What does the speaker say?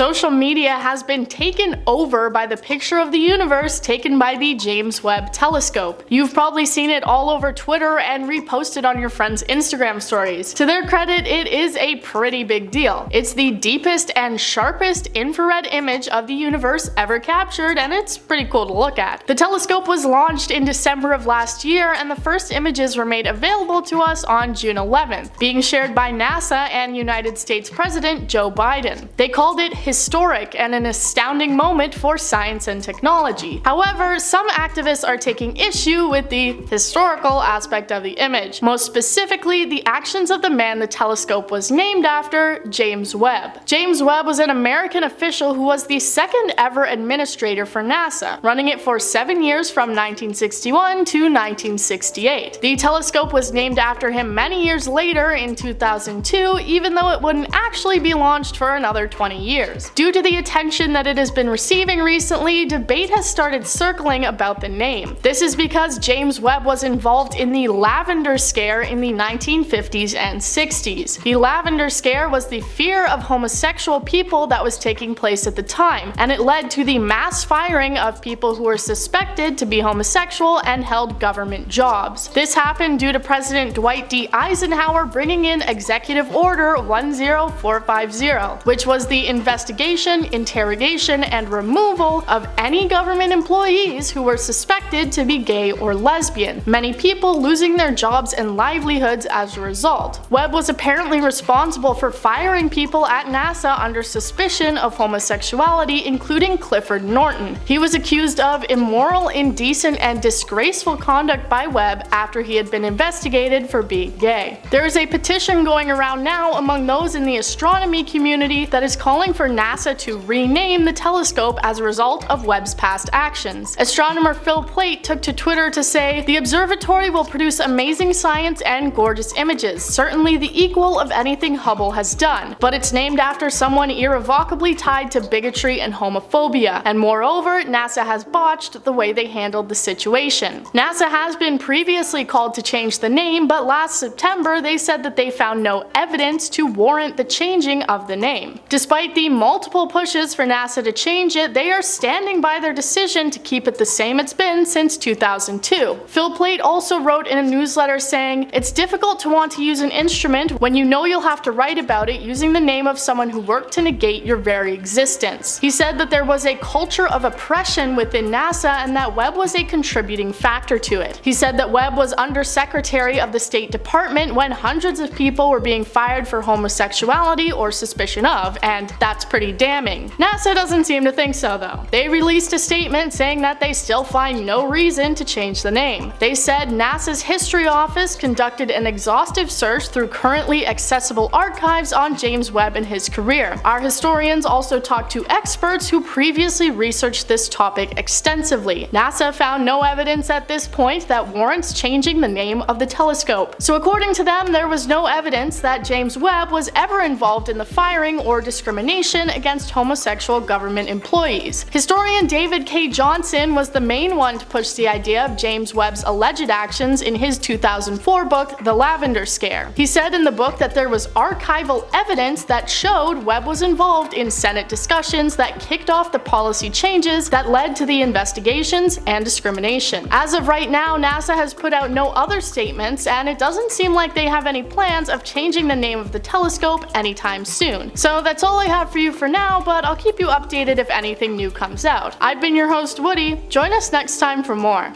Social media has been taken over by the picture of the universe taken by the James Webb Telescope. You've probably seen it all over Twitter and reposted on your friends' Instagram stories. To their credit, it is a pretty big deal. It's the deepest and sharpest infrared image of the universe ever captured, and it's pretty cool to look at. The telescope was launched in December of last year, and the first images were made available to us on June 11th, being shared by NASA and United States President Joe Biden. They called it historic and an astounding moment for science and technology. However, some activists are taking issue with the historical aspect of the image, most specifically the actions of the man the telescope was named after, James Webb. James Webb was an American official who was the second ever administrator for NASA, running it for 7 years from 1961 to 1968. The telescope was named after him many years later in 2002, even though it wouldn't actually be launched for another 20 years. Due to the attention that it has been receiving recently, debate has started circling about the name. This is because James Webb was involved in the Lavender Scare in the 1950s and 60s. The Lavender Scare was the fear of homosexual people that was taking place at the time, and it led to the mass firing of people who were suspected to be homosexual and held government jobs. This happened due to President Dwight D. Eisenhower bringing in Executive Order 10450, which was the investigation, interrogation, and removal of any government employees who were suspected to be gay or lesbian, many people losing their jobs and livelihoods as a result. Webb was apparently responsible for firing people at NASA under suspicion of homosexuality, including Clifford Norton. He was accused of immoral, indecent, and disgraceful conduct by Webb after he had been investigated for being gay. There is a petition going around now among those in the astronomy community that is calling for NASA to rename the telescope as a result of Webb's past actions. Astronomer Phil Plait took to Twitter to say, "The observatory will produce amazing science and gorgeous images, certainly the equal of anything Hubble has done, but it's named after someone irrevocably tied to bigotry and homophobia, and moreover, NASA has botched the way they handled the situation." NASA has been previously called to change the name, but last September they said that they found no evidence to warrant the changing of the name. Despite the multiple pushes for NASA to change it, they are standing by their decision to keep it the same it's been since 2002. Phil Plait also wrote in a newsletter saying, "It's difficult to want to use an instrument when you know you'll have to write about it using the name of someone who worked to negate your very existence." He said that there was a culture of oppression within NASA and that Webb was a contributing factor to it. He said that Webb was Undersecretary of the State Department when hundreds of people were being fired for homosexuality or suspicion of, and that's pretty damning. NASA doesn't seem to think so though. They released a statement saying that they still find no reason to change the name. They said NASA's History Office conducted an exhaustive search through currently accessible archives on James Webb and his career. Our historians also talked to experts who previously researched this topic extensively. NASA found no evidence at this point that warrants changing the name of the telescope. So according to them, there was no evidence that James Webb was ever involved in the firing or discrimination against homosexual government employees. Historian David K. Johnson was the main one to push the idea of James Webb's alleged actions in his 2004 book, The Lavender Scare. He said in the book that there was archival evidence that showed Webb was involved in Senate discussions that kicked off the policy changes that led to the investigations and discrimination. As of right now, NASA has put out no other statements, and it doesn't seem like they have any plans of changing the name of the telescope anytime soon. So that's all I have for you for now, but I'll keep you updated if anything new comes out. I've been your host, Woody. Join us next time for more.